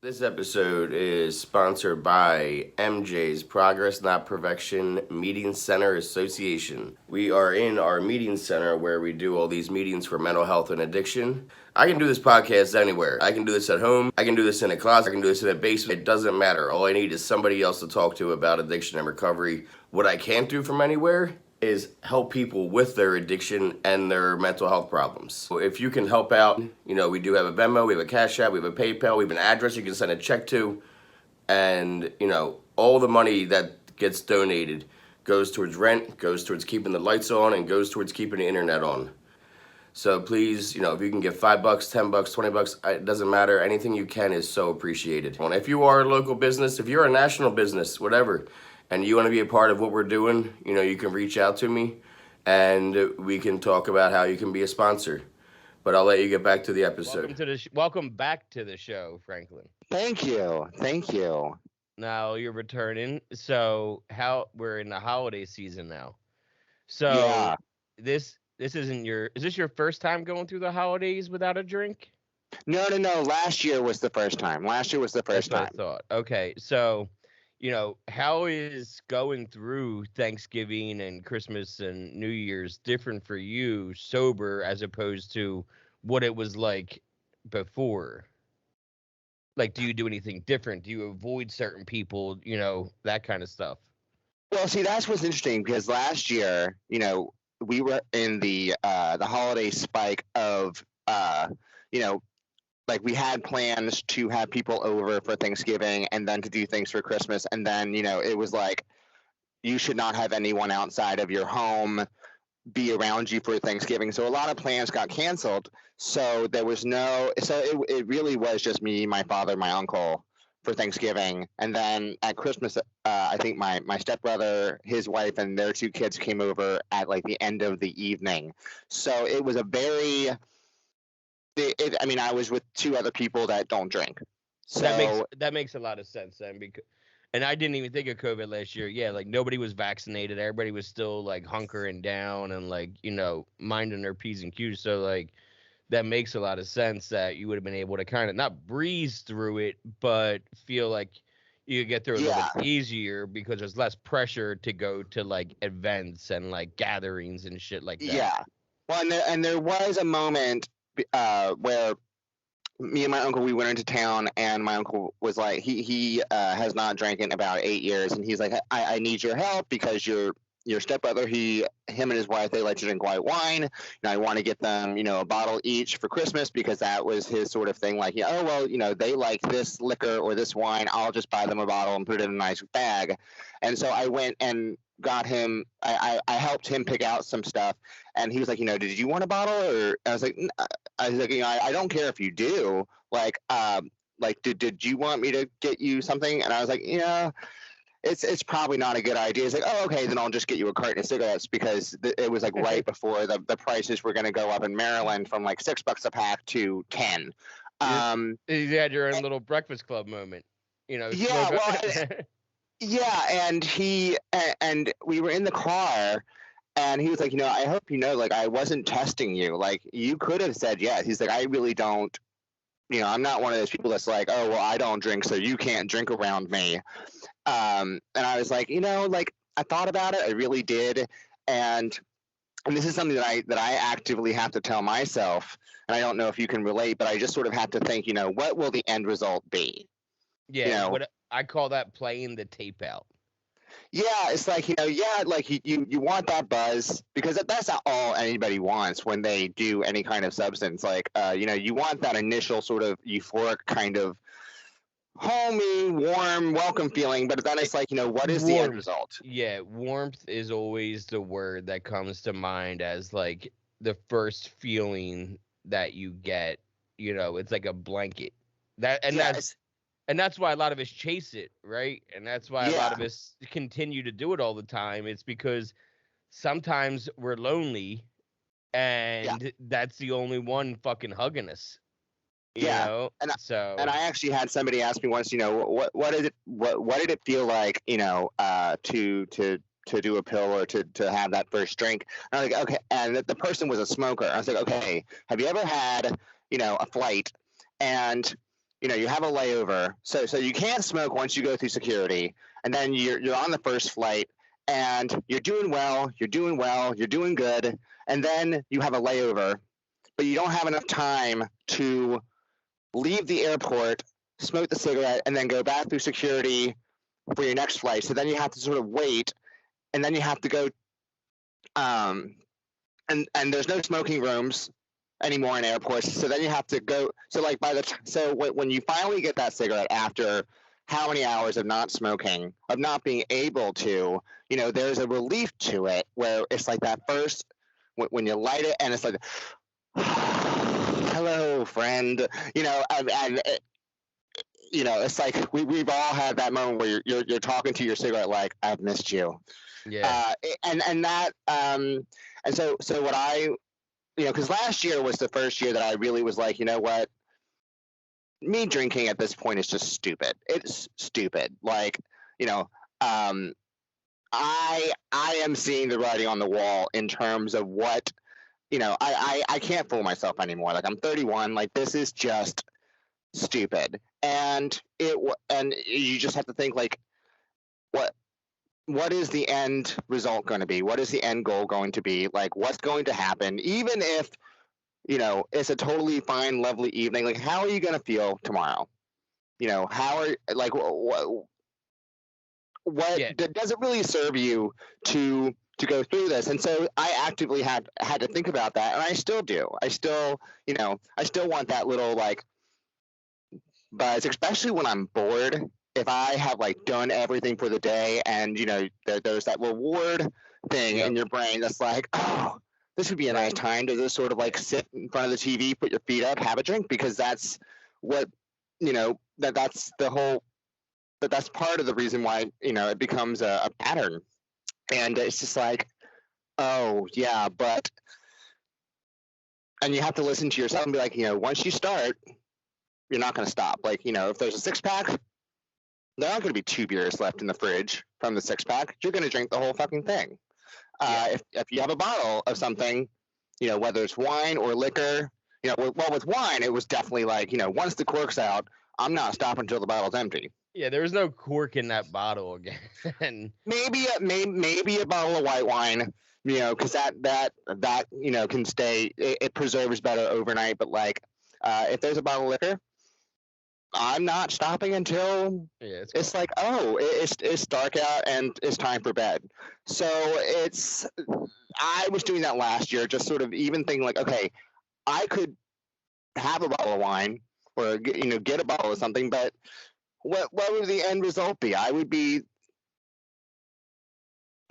This episode is sponsored by MJ's Progress Not Perfection Meeting Center Association. We are in our meeting center where we do all these meetings for mental health and addiction. I can do this podcast anywhere. I can do this at home. I can do this in a closet. I can do this in a basement. It doesn't matter. All I need is somebody else to talk to about addiction and recovery. What I can't do from anywhere is help people with their addiction and their mental health problems. So if you can help out, we do have a Venmo, we have a Cash App, we have a PayPal, we have an address you can send a check to, and, all the money that gets donated goes towards rent, goes towards keeping the lights on, and goes towards keeping the internet on. So please, if you can give $5, $10, $20, it doesn't matter. Anything you can is so appreciated. And if you are a local business, if you're a national business, whatever, and you want to be a part of what we're doing, you can reach out to me and we can talk about how you can be a sponsor. But I'll let you get back to the episode. Welcome back to the show, Franklin. Thank you. Now you're returning. So we're in the holiday season now. So Yeah. this isn't is this your first time going through the holidays without a drink? No. Last year was the first time. That's what I thought. Okay, so how is going through Thanksgiving and Christmas and New Year's different for you sober as opposed to what it was like before? Like, do you do anything different? Do you avoid certain people, that kind of stuff? Well, see, that's what's interesting because last year, we were in the holiday spike of, like we had plans to have people over for Thanksgiving and then to do things for Christmas. And then, it was like, you should not have anyone outside of your home be around you for Thanksgiving. So a lot of plans got canceled. So there was it really was just me, my father, my uncle for Thanksgiving. And then at Christmas, I think my stepbrother, his wife, and their two kids came over at like the end of the evening. So it was a very, I was with two other people that don't drink. So that makes a lot of sense then, and I didn't even think of COVID last year. Yeah, like nobody was vaccinated. Everybody was still like hunkering down and like, minding their P's and Q's. So like that makes a lot of sense that you would have been able to kind of not breeze through it, but feel like you could get through it a little bit easier because there's less pressure to go to like events and like gatherings and shit like that. Yeah. Well, and there was a moment where me and my uncle, we went into town, and my uncle was like, he has not drank in about 8 years, and he's like, I need your help because your stepbrother, him and his wife, they like to drink white wine, and I want to get them, a bottle each for Christmas because that was his sort of thing. Like, oh well, they like this liquor or this wine, I'll just buy them a bottle and put it in a nice bag. And so I went and got him. I helped him pick out some stuff, and he was like, did you want a bottle? Or I was like, I don't care if you do. Like, did you want me to get you something? And I was like, yeah. It's probably not a good idea. It's like, oh, okay, then I'll just get you a carton of cigarettes because it was like right before the prices were going to go up in Maryland from like $6 a pack to 10. You had your own little breakfast club moment, Yeah, well, yeah, and we were in the car, and he was like, I hope like I wasn't testing you. Like you could have said yes. He's like, I really don't. I'm not one of those people that's like, oh well, I don't drink, so you can't drink around me. And I was like, like I thought about it, I really did, and this is something that I actively have to tell myself, and I don't know if you can relate, but I just sort of have to think, what will the end result be? Yeah, what I call that playing the tape out. Yeah, it's like, like you want that buzz because that's not all anybody wants when they do any kind of substance. Like, you want that initial sort of euphoric kind of homey, warm, welcome feeling, but then it's like, what is the end result? Yeah, warmth is always the word that comes to mind as like the first feeling that you get. It's like a blanket. That's why a lot of us chase it, right? And that's why a lot of us continue to do it all the time. It's because sometimes we're lonely, and that's the only one fucking hugging us. You know? And I actually had somebody ask me once, what did it feel like, to do a pill or to have that first drink? And I was like, okay. And the person was a smoker. I was like, okay, have you ever had, a flight and you have a layover, so you can't smoke once you go through security, and then you're on the first flight, and you're doing well, you're doing good, and then you have a layover, but you don't have enough time to leave the airport, smoke the cigarette, and then go back through security for your next flight. So then you have to sort of wait, and then you have to go, and there's no smoking rooms anymore in airports. So then you have to go. So like when you finally get that cigarette after how many hours of not smoking, of not being able to, there's a relief to it where it's like that first when you light it and it's like, hello, friend. It's like we've all had that moment where you're talking to your cigarette like, I've missed you. Yeah. So what I, because last year was the first year that I really was like, you know what, me drinking at this point is just stupid. It's stupid. Like, I am seeing the writing on the wall in terms of what, I can't fool myself anymore. Like, I'm 31. Like, this is just stupid. And you just have to think, like, what is the end result going to be? What is the end goal going to be? Like, what's going to happen? Even if, it's a totally fine, lovely evening, like, how are you going to feel tomorrow? How are, like, does it really serve you to go through this? And so I actively had to think about that, and I still do. I still want that little, like, buzz, especially when I'm bored. If I have, like, done everything for the day, and there's that reward thing in your brain that's like, oh, this would be a nice time to just sort of, like, sit in front of the TV, put your feet up, have a drink, because that's what, that's the whole, that's part of the reason why, it becomes a pattern. And it's just like, oh yeah, and you have to listen to yourself and be like, once you start, you're not going to stop. Like, if there's a 6-pack, there aren't going to be 2 beers left in the fridge from the 6-pack. You're going to drink the whole fucking thing. If you have a bottle of something, whether it's wine or liquor, well, with wine, it was definitely like, once the cork's out, I'm not stopping until the bottle's empty. Yeah, there was no cork in that bottle again. maybe a bottle of white wine, because that can stay. It preserves better overnight. But like, if there's a bottle of liquor, I'm not stopping until it's like, oh, it's dark out and it's time for bed. So I was doing that last year, just sort of even thinking like, okay, I could have a bottle of wine or get a bottle of something, but what would the end result be? I would be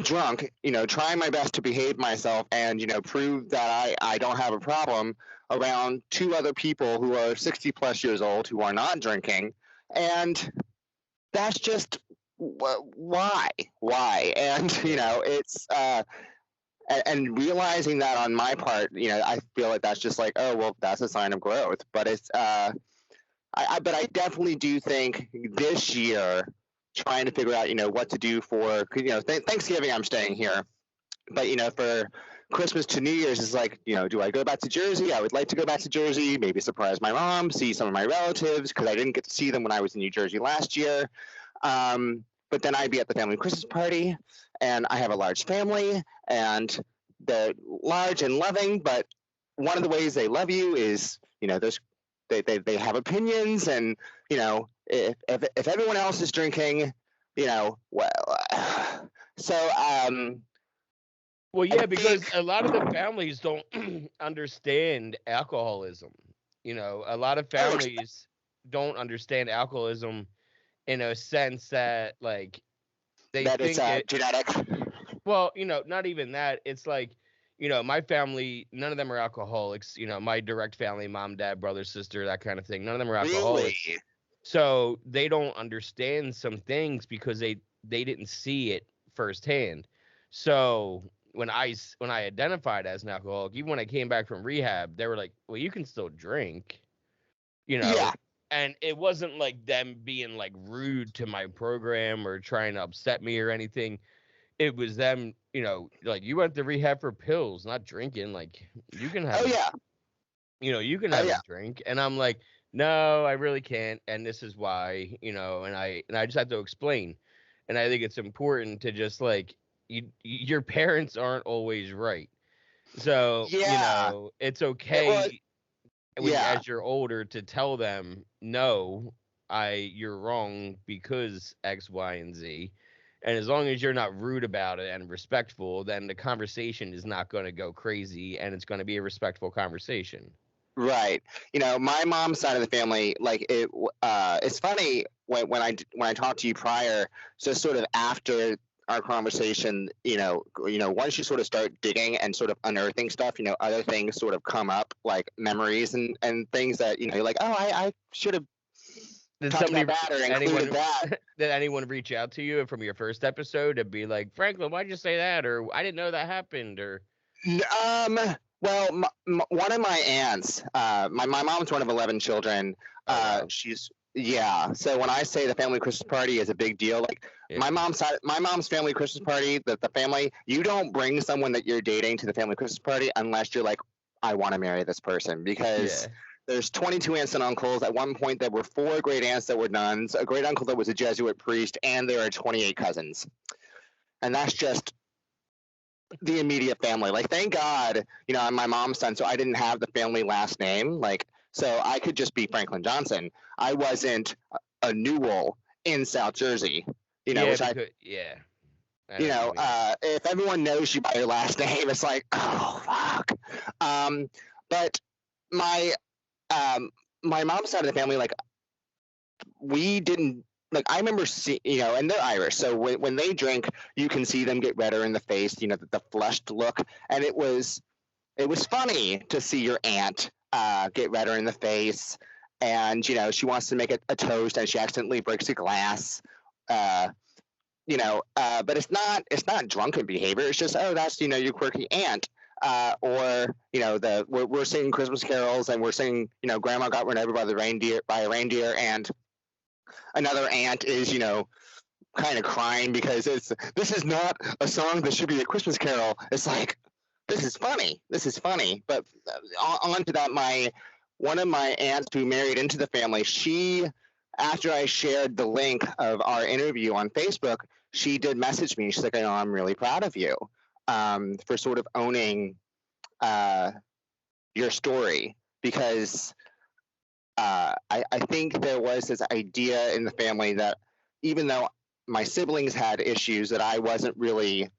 drunk, trying my best to behave myself and prove that I don't have a problem around 2 other people who are 60 plus years old who are not drinking, and that's just why and it's and realizing that on my part, I feel like that's just like, oh well, that's a sign of growth. But it's but I definitely do think this year, trying to figure out, what to do for, Thanksgiving, I'm staying here. But, for Christmas to New Year's is like, do I go back to Jersey? I would like to go back to Jersey, maybe surprise my mom, see some of my relatives, because I didn't get to see them when I was in New Jersey last year. But then I'd be at the family Christmas party, and I have a large family, and they're large and loving, but one of the ways they love you is, they have opinions, and if everyone else is drinking, well, yeah, because a lot of the families don't understand alcoholism. A lot of families don't understand alcoholism in a sense that, like, they that think it's genetic. Well, not even that. It's like, my family, none of them are alcoholics. My direct family, mom, dad, brother, sister, that kind of thing. None of them are alcoholics. Really? So they don't understand some things because they didn't see it firsthand. So when I identified as an alcoholic, even when I came back from rehab, they were like, well, you can still drink, Yeah. And it wasn't like them being like rude to my program or trying to upset me or anything. It was them, like, you went to rehab for pills, not drinking. Like, you can have, Oh yeah. you can have a drink. And I'm like, no, I really can't, and this is why, and I just have to explain, and I think it's important to just like your parents aren't always right, so Yeah. it's It was. okay when Yeah. as you're older to tell them no, you're wrong because X, Y, and Z. And as long as you're not rude about it and respectful, then the conversation is not going to go crazy and it's going to be a respectful conversation. Right. My mom's side of the family, like it's funny when I talked to you prior, just sort of after our conversation, once you sort of start digging and sort of unearthing stuff, other things sort of come up, like memories and things that, you're like, oh, I should have Did talked somebody, about that or included anyone, that. did anyone reach out to you from your first episode to be like, Franklin, why'd you say that? Or I didn't know that happened? Or Um, well, one of my aunts, my mom's one of 11 children. oh wow, Yeah. So when I say the family Christmas party is a big deal, like yeah, my mom's family Christmas party, the family, you don't bring someone that you're dating to the family Christmas party unless you're like, I want to marry this person, because yeah, there's 22 aunts and uncles. At one point, there were 4 great aunts that were nuns, a great uncle that was a Jesuit priest, and there are 28 cousins. And that's just the immediate family. Like, thank God, I'm my mom's son, so I didn't have the family last name. Like, so I could just be Franklin Johnson. I wasn't a Newell in South Jersey, yeah, which because yeah, I know what you mean. if everyone knows you by your last name, it's like, oh, fuck. But my, my mom's side of the family, like, we didn't, like, I remember seeing, and they're Irish, so when they drink, you can see them get redder in the face, the flushed look, and it was funny to see your aunt get redder in the face, and she wants to make a toast and she accidentally breaks a glass, but it's not drunken behavior. It's just, oh, that's your quirky aunt. Or we're singing Christmas carols and we're singing Grandma got run over by a reindeer, and another aunt is kind of crying because this is not a song that should be a Christmas carol. It's like, this is funny. But on to that, one of my aunts who married into the family, she, after I shared the link of our interview on Facebook, she did message me. She's like, I know, I'm really proud of you for sort of owning your story, because I think there was this idea in the family that even though my siblings had issues, that I wasn't really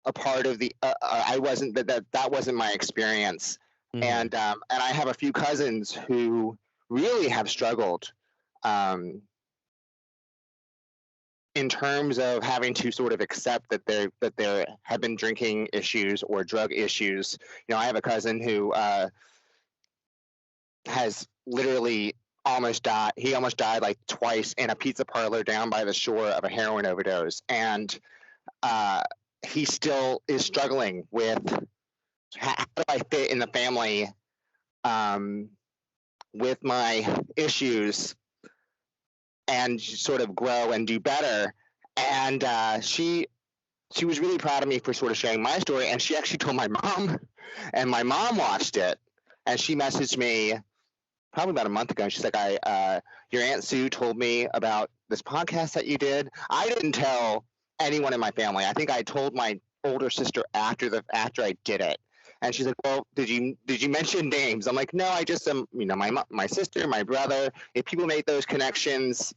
a part of I wasn't that wasn't my experience. Mhm. And I have a few cousins who really have struggled in terms of having to sort of accept that there have been drinking issues or drug issues. I have a cousin who has literally almost died. He almost died like twice in a pizza parlor down by the shore of a heroin overdose, and he still is struggling with how do I fit in the family with my issues and sort of grow and do better. And she was really proud of me for sort of sharing my story, and she actually told my mom, and my mom watched it, and she messaged me probably about a month ago. She's like, your Aunt Sue told me about this podcast that you did. I didn't tell anyone in my family. I think I told my older sister after I did it. And she's like, well, did you mention names? I'm like, no, I just my sister, my brother. If people make those connections,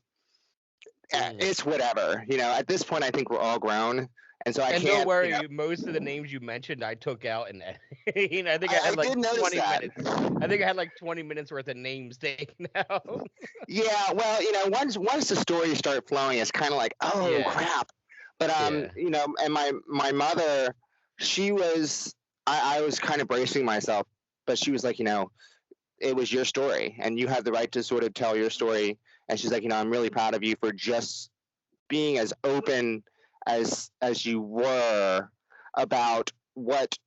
it's whatever. At this point, I think we're all grown. And so I can't. Don't worry, most of the names you mentioned, I took out, and I think I had like 20 minutes. I think I had like 20 minutes worth of names taken out. Yeah, well, once the stories start flowing, it's kind of like, oh Yeah. crap. But Yeah. and my mother, she was, I was kind of bracing myself, but she was like, it was your story, and you have the right to sort of tell your story. And she's like, I'm really proud of you for just being as open as you were about what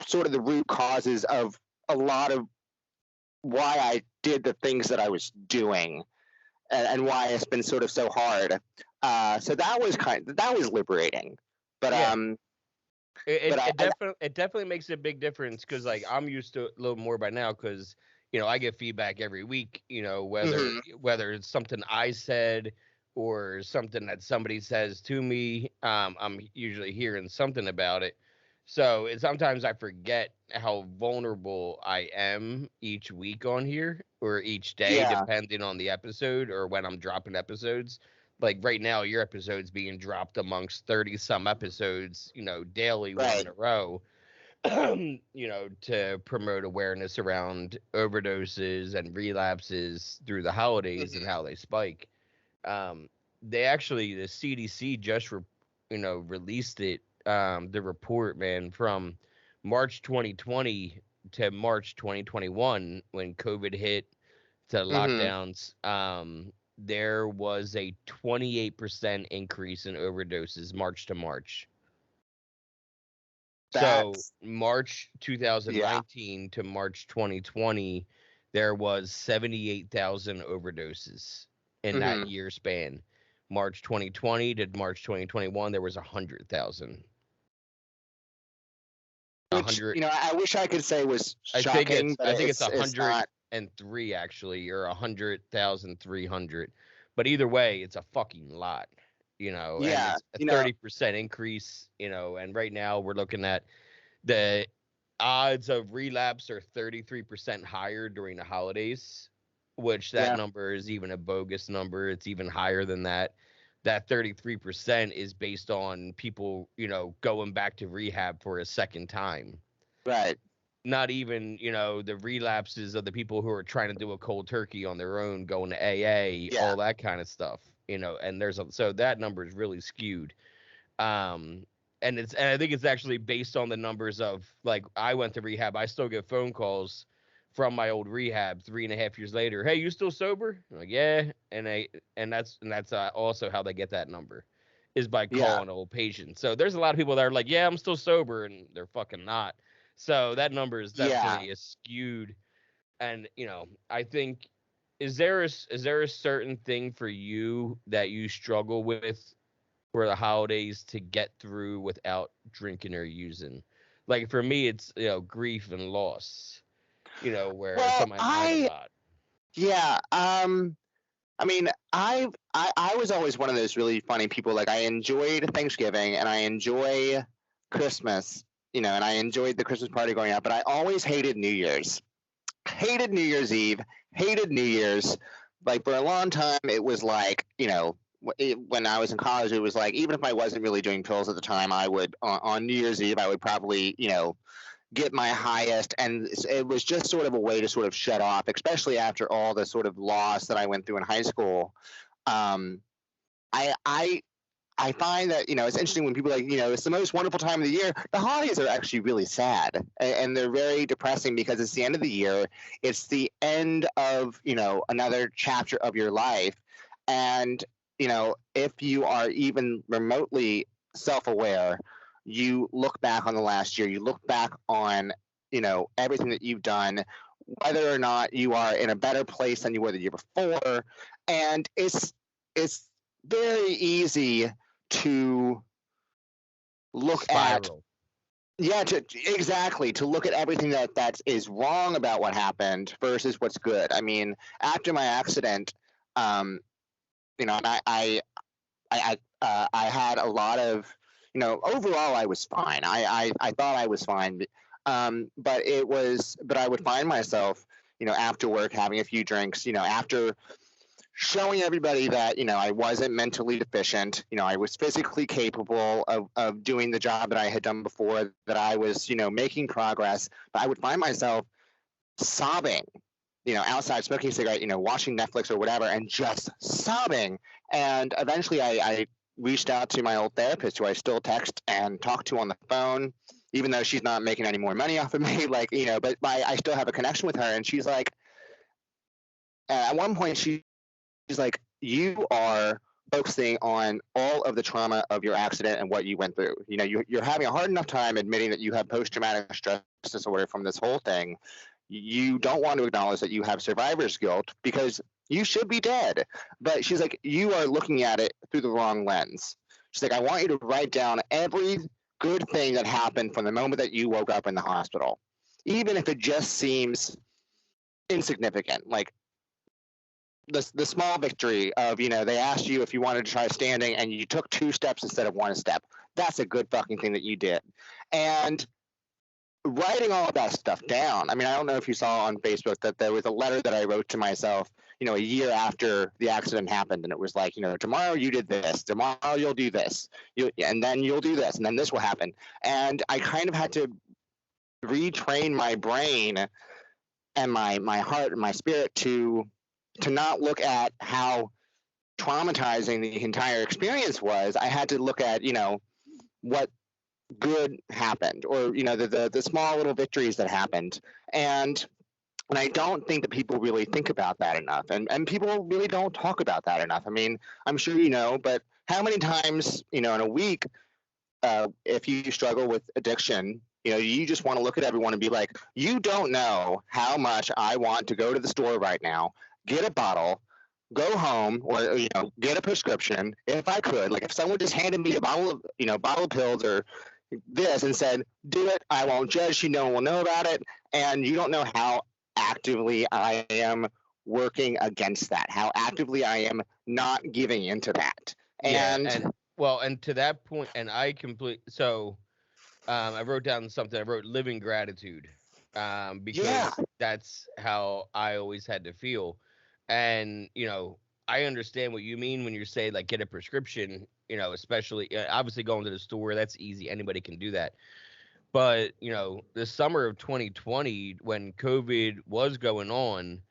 sort of the root causes of a lot of why I did the things that I was doing, and why it's been sort of so hard. So that was liberating. But Yeah. but It definitely makes a big difference, because like I'm used to a little more by now, because I get feedback every week, whether it's something I said or something that somebody says to me. I'm usually hearing something about it. So sometimes I forget how vulnerable I am each week on here or each day, Yeah. depending on the episode or when I'm dropping episodes. Like right now, your episode's being dropped amongst 30 some episodes, daily, one Right. in a row. To promote awareness around overdoses and relapses through the holidays and how they spike. The CDC just, released it, the report, man, from March 2020 to March 2021 when COVID hit to lockdowns. There was a 28% increase in overdoses March to March. So March 2019 to March 2020, there was 78,000 overdoses in that year span. March 2020 to March 2021, there was 100,000. Which, I wish I could say was shocking. I think it's 103 actually, or 100,300. But either way, it's a fucking lot. And it's a 30% increase, and right now we're looking at the odds of relapse are 33% higher during the holidays, which that number is even a bogus number. It's even higher than that. That 33% is based on people, going back to rehab for a second time. Right. Not even, the relapses of the people who are trying to do a cold turkey on their own, going to AA, all that kind of stuff. And so that number is really skewed. And I think it's actually based on the numbers of, like, I went to rehab. I still get phone calls from my old rehab 3.5 years later. Hey, you still sober? I'm like, yeah. And that's also how they get that number, is by calling old patients. So there's a lot of people that are like, yeah, I'm still sober, and they're fucking not. So that number is definitely skewed. And, I think, is there a certain thing for you that you struggle with for the holidays to get through without drinking or using? Like for me, it's, grief and loss, where it's on my mind a lot. Yeah. I mean, I was always one of those really funny people. Like, I enjoyed Thanksgiving and I enjoy Christmas, and I enjoyed the Christmas party going out, but I always hated New Year's. Hated New Year's Eve, hated New Year's. Like, for a long time, it was like, when I was in college, it was like, even if I wasn't really doing pills at the time, I would, on New Year's Eve, I would probably, get my highest. And it was just sort of a way to sort of shut off, especially after all the sort of loss that I went through in high school. I find that, it's interesting when people are like, it's the most wonderful time of the year. The holidays are actually really sad, and they're very depressing because it's the end of the year. It's the end of, another chapter of your life. And, if you are even remotely self-aware, you look back on the last year, you look back on, everything that you've done, whether or not you are in a better place than you were the year before. And it's very easy to look Spiral. to look at everything that is wrong about what happened versus what's good. I mean, after my accident, and I had a lot of, overall I was fine. I thought I was fine, but I would find myself, after work having a few drinks, after showing everybody that, I wasn't mentally deficient, I was physically capable of doing the job that I had done before, that I was, making progress. But I would find myself sobbing, outside smoking a cigarette, watching Netflix or whatever, and just sobbing. And eventually I reached out to my old therapist, who I still text and talk to on the phone, even though she's not making any more money off of me, but I still have a connection with her. And she's like, at one point she's like, you are focusing on all of the trauma of your accident and what you went through. You're having a hard enough time admitting that you have post-traumatic stress disorder from this whole thing. You don't want to acknowledge that you have survivor's guilt because you should be dead. But she's like, you are looking at it through the wrong lens. She's like, I want you to write down every good thing that happened from the moment that you woke up in the hospital. Even if it just seems insignificant. Like the small victory of, they asked you if you wanted to try standing and you took 2 steps instead of 1 step. That's a good fucking thing that you did. And writing all of that stuff down. I mean, I don't know if you saw on Facebook that there was a letter that I wrote to myself, a year after the accident happened. And it was like, tomorrow you did this, tomorrow you'll do this, and then you'll do this, and then this will happen. And I kind of had to retrain my brain and my heart and my spirit to not look at how traumatizing the entire experience was. I had to look at, what good happened, or the small little victories that happened. And I don't think that people really think about that enough, and people really don't talk about that enough. I mean, I'm sure but how many times, in a week, if you struggle with addiction, you just want to look at everyone and be like, you don't know how much I want to go to the store right now, get a bottle, go home, or get a prescription. If I could, like, if someone just handed me a bottle of pills or this and said, do it, I won't judge you, no one will know about it. And you don't know how actively I am working against that, how actively I am not giving into that. And to that point, and I I wrote down something. I wrote living gratitude, because that's how I always had to feel. And I understand what you mean when you say, like, get a prescription, especially obviously going to the store, that's easy. Anybody can do that. But, the summer of 2020, when COVID was going on,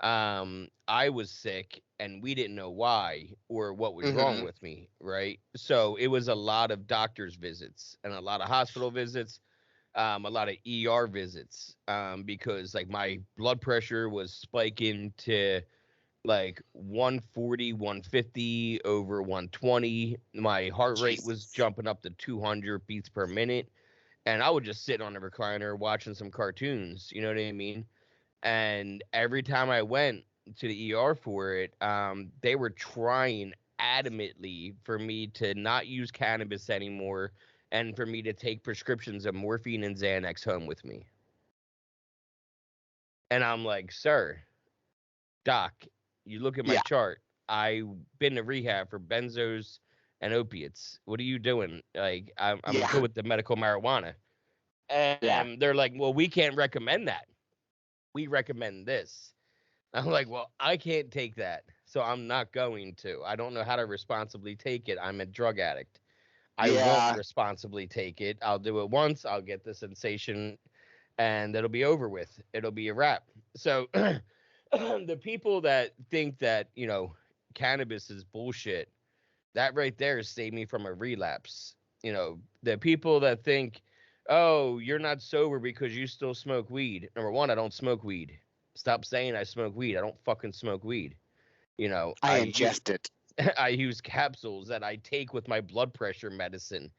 I was sick and we didn't know why or what was wrong with me. Right. So it was a lot of doctor's visits and a lot of hospital visits, a lot of ER visits, because, like, my blood pressure was spiking to like 140, 150 over 120. My heart rate was jumping up to 200 beats per minute. And I would just sit on the recliner watching some cartoons, you know what I mean? And every time I went to the ER for it, they were trying adamantly for me to not use cannabis anymore and for me to take prescriptions of morphine and Xanax home with me. And I'm like, sir, doc, you look at my chart. I've been to rehab for benzos and opiates. What are you doing? Like, I'm good with the medical marijuana. And they're like, well, we can't recommend that. We recommend this. I'm like, well, I can't take that, so I'm not going to. I don't know how to responsibly take it. I'm a drug addict. I won't responsibly take it. I'll do it once. I'll get the sensation, and it'll be over with. It'll be a wrap. So the people that think that, cannabis is bullshit, that right there saved me from a relapse. The people that think, oh, you're not sober because you still smoke weed. Number one, I don't smoke weed. Stop saying I smoke weed. I don't fucking smoke weed. I ingest it. I use capsules that I take with my blood pressure medicine.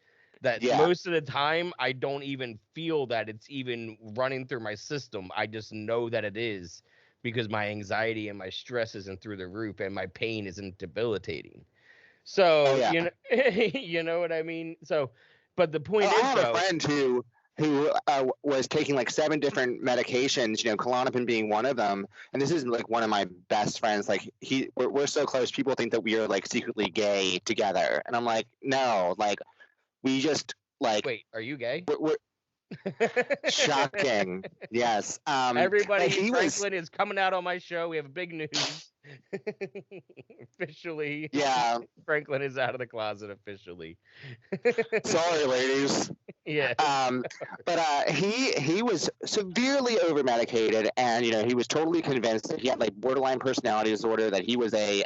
That most of the time I don't even feel that it's even running through my system. I just know that it is, because my anxiety and my stress isn't through the roof and my pain isn't debilitating. So, you know what I mean? So, but the point is, I have a friend who was taking like 7 different medications, Klonopin being one of them. And this is like one of my best friends. Like, we're so close. People think that we are like secretly gay together. And I'm like, no, like, we just like. Wait, are you gay? We're shocking. Yes. Everybody, Franklin is coming out on my show. We have big news. Officially. Yeah. Franklin is out of the closet officially. Sorry, ladies. Yeah. But he was severely over medicated, and he was totally convinced that he had like borderline personality disorder, that he was a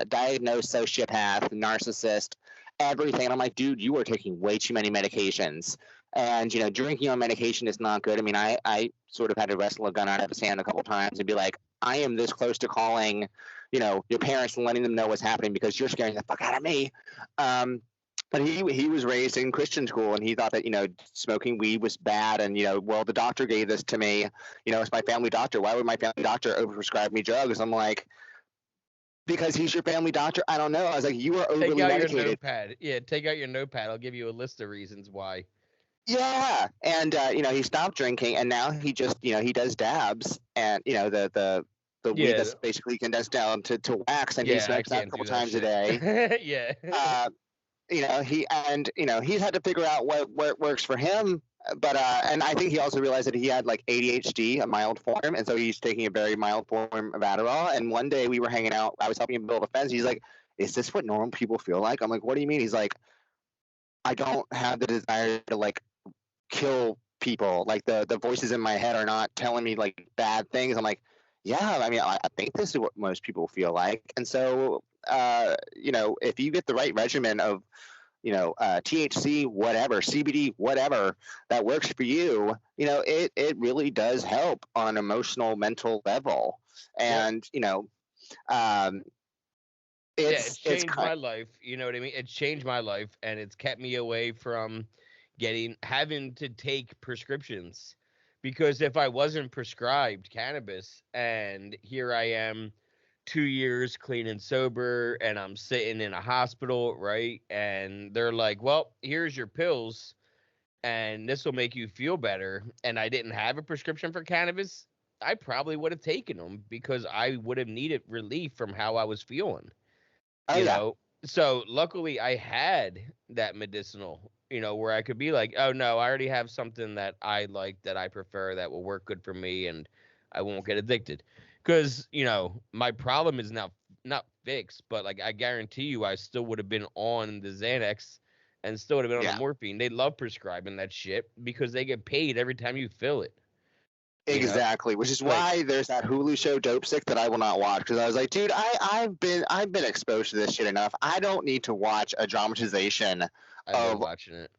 diagnosed sociopath, narcissist, everything. And I'm like, dude, you are taking way too many medications. And drinking on medication is not good. I mean, I sort of had to wrestle a gun out of his hand a couple times and be like, I am this close to calling, your parents and letting them know what's happening because you're scaring the fuck out of me. But he was raised in Christian school, and he thought that, smoking weed was bad. And, well, the doctor gave this to me. It's my family doctor. Why would my family doctor overprescribe me drugs? I'm like, because he's your family doctor? I don't know. I was like, you are overly medicated. Take out your notepad. Yeah, take out your notepad. I'll give you a list of reasons why. Yeah, and he stopped drinking, and now he just he does dabs, and the weed Yeah, that's basically condensed down to wax, and he yeah, I smokes that a can't couple do that times a shit. day. Yeah. Uh, he's had to figure out what works for him. But and I think he also realized that he had like ADHD, a mild form, and so he's taking a very mild form of Adderall. And one day we were hanging out, I was helping him build a fence. He's like, "Is this what normal people feel like?" I'm like, "What do you mean?" He's like, "I don't have the desire to like kill people. Like the voices in my head are not telling me like bad things." I'm like, "Yeah, I mean, I think this is what most people feel like." And so, if you get the right regimen of THC, whatever, CBD, whatever that works for you, it really does help on an emotional, mental level. Yep. And, um, It's it's changed kind my life. You know what I mean? It's changed my life, and it's kept me away from having to take prescriptions. Because if I wasn't prescribed cannabis, and here I am, 2 years clean and sober, and I'm sitting in a hospital, right? And they're like, "Well, here's your pills, and this will make you feel better." And I didn't have a prescription for cannabis. I probably would have taken them because I would have needed relief from how I was feeling. oh you yeah, know so luckily I had that medicinal, where I could be like, oh no, I already have something that I like, that I prefer, that will work good for me, and I won't get addicted. Because my problem is now not fixed, but like I guarantee you I still would have been on the Xanax and still would have been on the yeah. morphine. They love prescribing that shit because they get paid every time you fill it. you know Exactly, which is like why there's that Hulu show Dope Sick that I will not watch, because I was like, dude, I've been exposed to this shit enough. I don't need to watch a dramatization I've been of. watching it.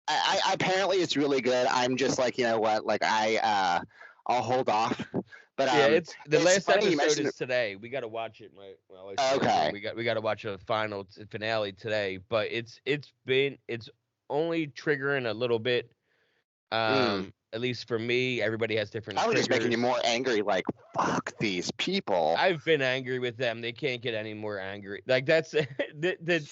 I apparently it's really good. I'm just like, you know what, like I'll hold off. But Yeah, it's the it's last funny you episode mentioned is it. today. We got to watch it. My wife said, "Hey, Okay. we got to watch a finale today." But it's only triggering a little bit. Mm. At least for me, everybody has different I was just making you triggers. more angry, like fuck these people. I've been angry with them. They can't get any more angry. Like that's this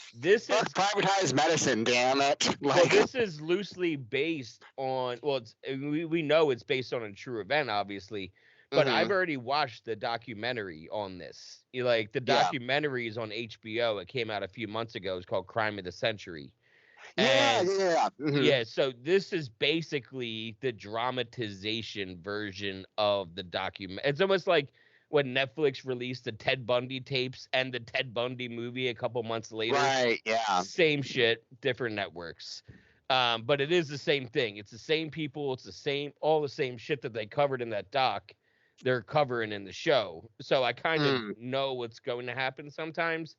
Fuck is privatized medicine, damn it. well, Like, this is loosely based on, we know it's based on a true event, obviously, but I've hmm already watched the documentary on this. Like the yeah, documentary is on HBO. It came out a few months ago. It's called Crime of the Century. yeah, And yeah. yeah, so this is basically the dramatization version of the document. It's almost like when Netflix released the Ted Bundy tapes and the Ted Bundy movie a couple months later. Right, yeah, Same shit, different networks. But it is the same thing. It's the same people. It's all the same shit that they covered in that doc. They're covering in the show. So I kind of mm, know what's going to happen sometimes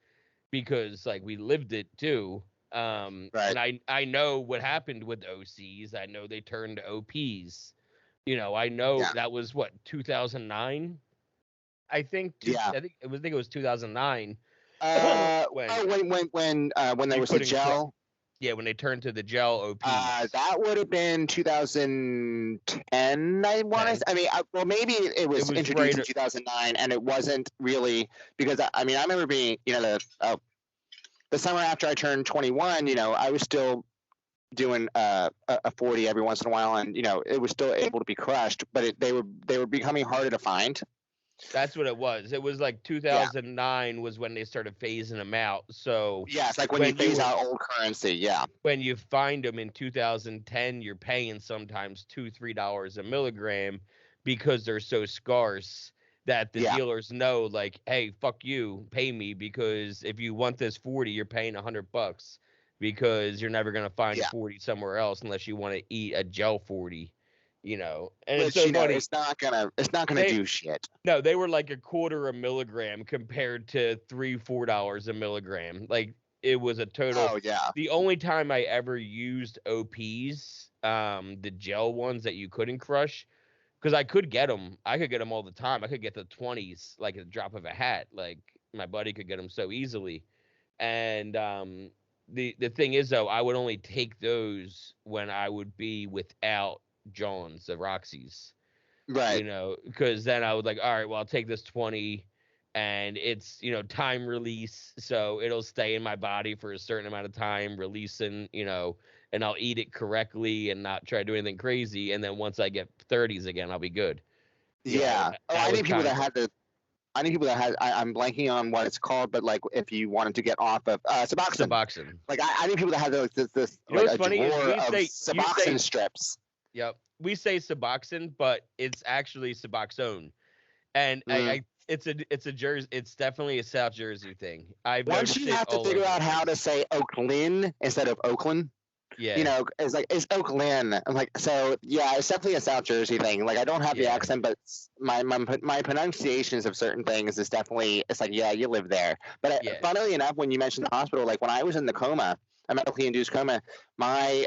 because like we lived it too. right, And I know what happened with OCs. I know they turned to OPs. I know yeah, that was what, 2009. yeah. I think it was 2009 when Oh, when there you was the couldn't crush. gel. Yeah, when they turned to the gel OPs. That would have been 2010. I want to. 10. I mean, well, maybe it It was was introduced right. in 2009, and it wasn't really because I mean, I remember being, the summer after I turned 21. I was still doing a 40 every once in a while, and it was still able to be crushed, but they were becoming harder to find. That's what it was. It was like Yeah, 2009 was when they started phasing them out. So yeah. It's like when you when phase you out old currency. Yeah, when you find them in 2010, you're paying sometimes $2-3 a milligram because they're so scarce that the yeah, dealers know, like, hey, fuck you, pay me, because if you want this 40, you're paying $100 because you're never gonna find a yeah. 40 somewhere else unless you want to eat a gel 40. And it's Which so funny. it's not gonna They do shit. No, they were like a quarter a milligram compared to $3-4 a milligram. Like it was a total. Oh yeah, The only time I ever used OPs, the gel ones that you couldn't crush, because I could get them. I could get them all the time. I could get the 20s like a drop of a hat. Like my buddy could get them so easily. And the thing is though, I would only take those when I would be without Johns, the Roxys, right. because then I would like, all right, well, I'll take this 20 and it's, time release. So it'll stay in my body for a certain amount of time, releasing, and I'll eat it correctly and not try to do anything crazy. And then once I get 30s again, I'll be good. Yeah. I need people that had the. I need people that had. I'm blanking on what it's called, but like if you wanted to get off of Suboxone. Suboxone. Like I need people that had this You know like what's a funny is drawer we of say Suboxone strips. Yep, we say Suboxone, but it's actually Suboxone, and it's a Jersey. It's definitely a South Jersey thing. Once you have to figure out how to say Oakland instead of Oakland. Yeah. You know, it's Oakland. I'm like, so yeah, it's definitely a South Jersey thing. Like I don't have the accent, but my pronunciations of certain things is definitely, it's like, yeah, you live there. But funnily enough, when you mentioned the hospital, like when I was in the coma, a medically induced coma, my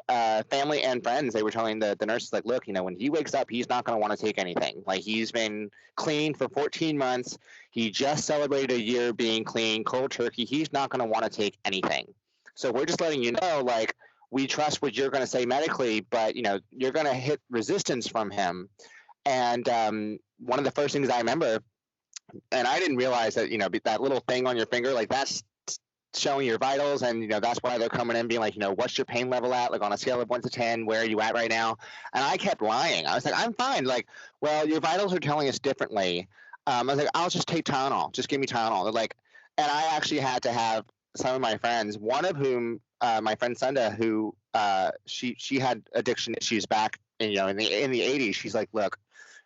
family and friends, they were telling the nurses, like, look, you know, when he wakes up, he's not going to want to take anything. Like he's been clean for 14 months. He just celebrated a year being clean, cold turkey. He's not going to want to take anything. So we're just letting you know, like, we trust what you're going to say medically, but, you know, you're going to hit resistance from him. And one of the first things I remember, and I didn't realize that, you know, that little thing on your finger, like that's showing your vitals. And, you know, that's why they're coming in being like, you know, what's your pain level at? Like on a scale of 1 to 10, where are you at right now? And I kept lying. I was like, I'm fine. Like, well, your vitals are telling us differently. I was like, I'll just take Tylenol. Just give me Tylenol. They're like, and I actually had to have some of my friends, one of whom, my friend Sunda, who she had addiction issues back in, you know, in the 80s. She's like, look,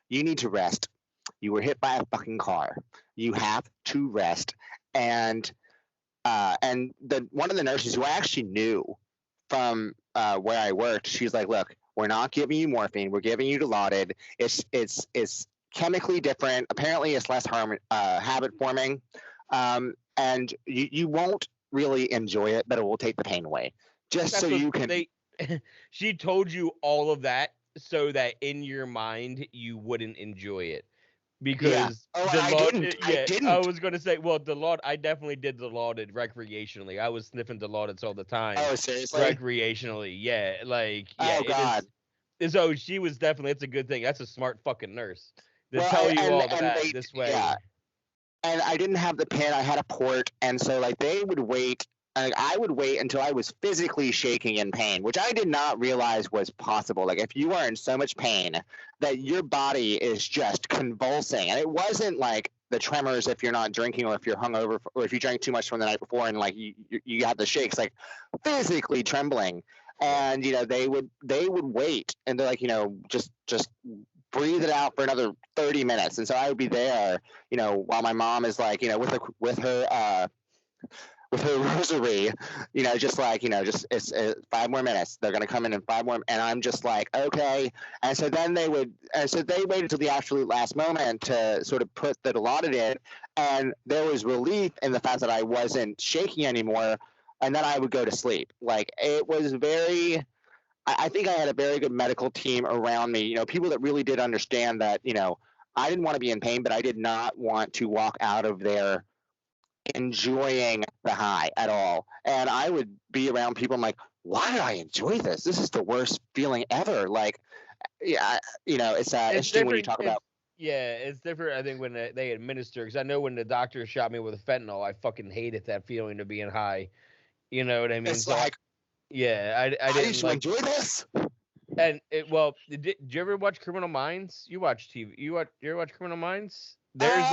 you need to rest. You were hit by a fucking car. You have to rest. And the one of the nurses who I actually knew from where I worked, she's like, look, we're not giving you morphine. We're giving you Dilaudid. It's chemically different. Apparently, it's less habit forming, and you won't really enjoy it, but it will take the pain away. Just so you can. She told you all of that so that in your mind you wouldn't enjoy it. Because I didn't. I was going to say, well, I definitely did Dilaudid recreationally. I was sniffing Dilaudid all the time. Oh, seriously? Recreationally, yeah. Like, yeah. Oh, God. So she was definitely, it's a good thing. That's a smart fucking nurse to tell you all that this way. Yeah. And I didn't have the pin. I had a port. And so, like, they would wait. Like, I would wait until I was physically shaking in pain, which I did not realize was possible. Like, if you are in so much pain that your body is just convulsing, and it wasn't like the tremors if you're not drinking or if you're hungover or if you drank too much from the night before and like you have the shakes, like physically trembling. And, you know, they would wait and they're like, you know, just breathe it out for another 30 minutes. And so I would be there, you know, while my mom is like, you know, with her rosary, you know, just like, you know, just it's 5 more minutes. They're going to come in 5 more. And I'm just like, okay. And so then they waited till the absolute last moment to sort of put the Dilaudid in. And there was relief in the fact that I wasn't shaking anymore. And then I would go to sleep. Like, it was I think I had a very good medical team around me, you know, people that really did understand that, you know, I didn't want to be in pain, but I did not want to walk out of there enjoying the high at all. And I would be around people, I'm like, why do I enjoy this? This is the worst feeling ever. Like, yeah, you know, it's interesting when you talk about. Yeah, it's different, I think, when they administer, because I know when the doctor shot me with fentanyl, I fucking hated that feeling of being high. You know what I mean? It's so like, yeah, I didn't like enjoy this. And did you ever watch Criminal Minds? You watch TV. You ever watch Criminal Minds? There's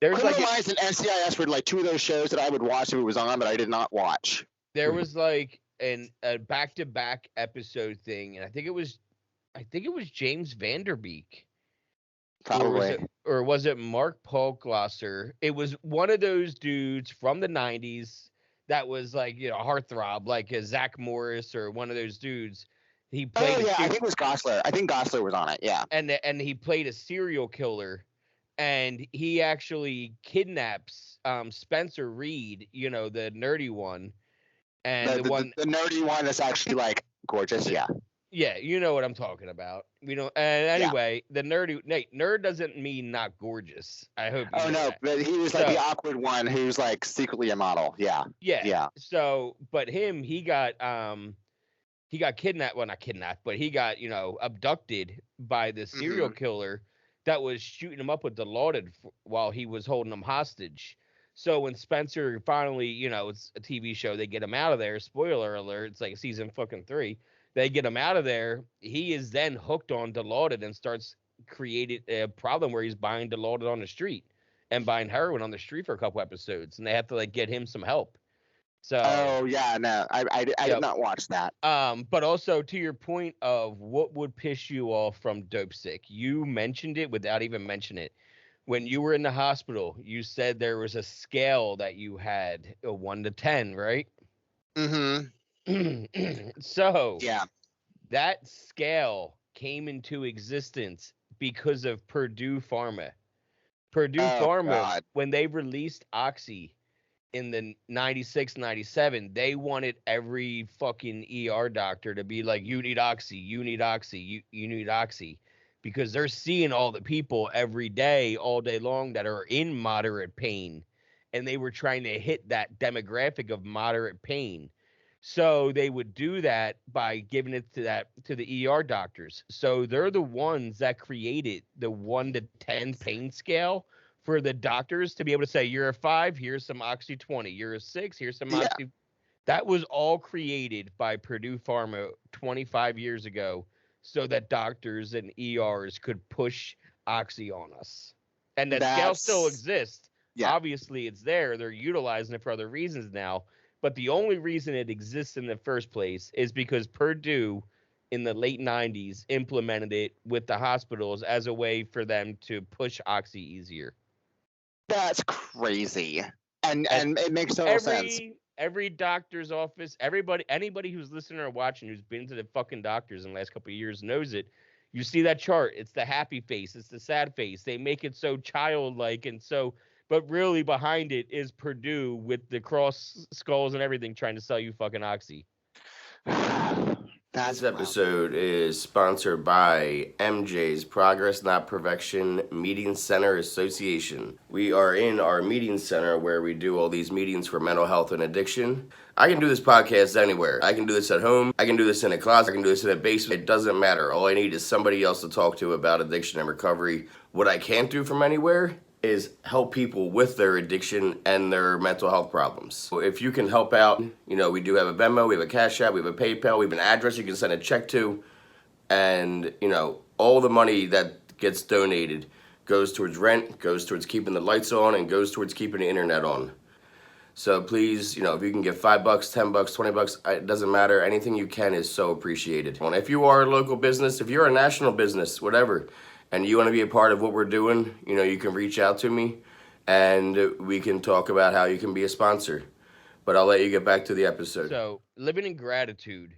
Criminal Minds and NCIS were like 2 of those shows that I would watch if it was on, but I did not watch. There was like a back-to-back episode thing, and I think it was James Vanderbeek. Probably. Or was it Mark Paul Glosser? It was one of those dudes from the 90s that was like, you know, heartthrob, like a Zach Morris or one of those dudes. He played. I think it was Gosler. I think Gosler was on it. Yeah. And he played a serial killer, and he actually kidnaps Spencer Reed, you know, the nerdy one, and the nerdy one that's actually like gorgeous. Yeah. Yeah, you know what I'm talking about. And anyway, the nerd doesn't mean not gorgeous. I hope. You know no, that. But he was like the awkward one who's like secretly a model. Yeah. Yeah. So, but he got kidnapped. Well, not kidnapped, but he got, you know, abducted by the serial killer that was shooting him up with Dilaudid while he was holding him hostage. So when Spencer finally, it's a TV show, they get him out of there. Spoiler alert, it's like season fucking 3. They get him out of there. He is then hooked on Dilaudid and starts creating a problem where he's buying Dilaudid on the street and buying heroin on the street for a couple episodes, and they have to like get him some help. So, oh yeah, no, I did not watch that. but also to your point of what would piss you off from Dope Sick, you mentioned it without even mentioning it. When you were in the hospital, you said there was a scale that you had, a 1 to 10, right? So Yeah. that scale came into existence because of Purdue Pharma. Purdue Pharma, God. when they released Oxy in the 96, 97, they wanted every fucking ER doctor to be like, you need Oxy, you need Oxy, you need Oxy. Because they're seeing all the people every day, all day long, that are in moderate pain. And they were trying to hit that demographic of moderate pain. So they would do that by giving it to the ER doctors. So they're the ones that created the 1 to 10 pain scale for the doctors to be able to say, you're a 5, here's some Oxy 20. You're a 6, here's some Oxy. Yeah. That was all created by Purdue Pharma 25 years ago so that doctors and ERs could push Oxy on us. And that scale still exists. Yeah. Obviously, it's there. They're utilizing it for other reasons now. But the only reason it exists in the first place is because Purdue in the late 90s implemented it with the hospitals as a way for them to push Oxy easier. That's crazy. And it makes total sense. Every doctor's office, anybody who's listening or watching who's been to the fucking doctors in the last couple of years knows it. You see that chart. It's the happy face. It's the sad face. They make it so childlike and so, but really behind it is Purdue with the cross skulls and everything trying to sell you fucking Oxy. This episode is sponsored by MJ's Progress Not Perfection Meeting Center Association. We are in our meeting center where we do all these meetings for mental health and addiction. I can do this podcast anywhere. I can do this at home. I can do this in a closet. I can do this in a basement. It doesn't matter. All I need is somebody else to talk to about addiction and recovery. What I can't do from anywhere is help people with their addiction and their mental health problems. So if you can help out, we do have a Venmo, we have a Cash App, we have a PayPal, we have an address you can send a check to, and all the money that gets donated goes towards rent, goes towards keeping the lights on, and goes towards keeping the internet on. So please, if you can give $5, $10, $20, it doesn't matter. Anything you can is so appreciated. And if you are a local business, if you're a national business, whatever, and you want to be a part of what we're doing, you can reach out to me and we can talk about how you can be a sponsor. But I'll let you get back to the episode. So living in gratitude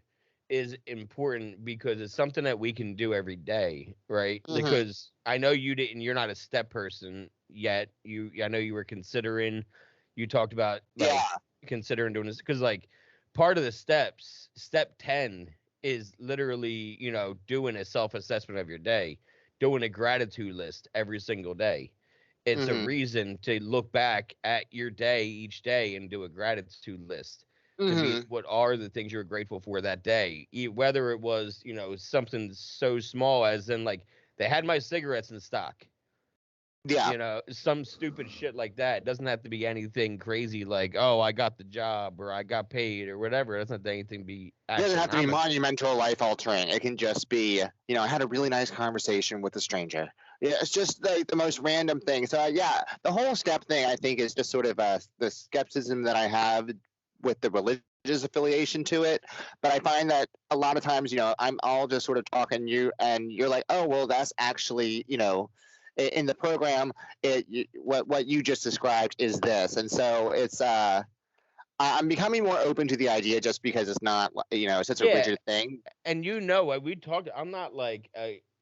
is important because it's something that we can do every day, right? Mm-hmm. Because I know you're not a step person yet. I know you were considering, you talked about considering doing this because part of the steps, step 10 is literally, doing a self-assessment of your day. Doing a gratitude list every single day. It's a reason to look back at your day each day and do a gratitude list to be what are the things you're grateful for that day. Whether it was, something so small as in they had my cigarettes in stock. Yeah. Some stupid shit like that. It doesn't have to be anything crazy like, oh, I got the job or I got paid or whatever. It doesn't have to anything be it doesn't have to be monumental, life altering. It can just be, I had a really nice conversation with a stranger. Yeah, it's just the most random thing. So the whole step thing I think is just sort of the skepticism that I have with the religious affiliation to it. But I find that a lot of times, I'm all just sort of talking to you and you're like, oh, well, that's actually, in the program, what you just described is this. And so it's I'm becoming more open to the idea just because it's not, such a rigid thing. And we talked, I'm not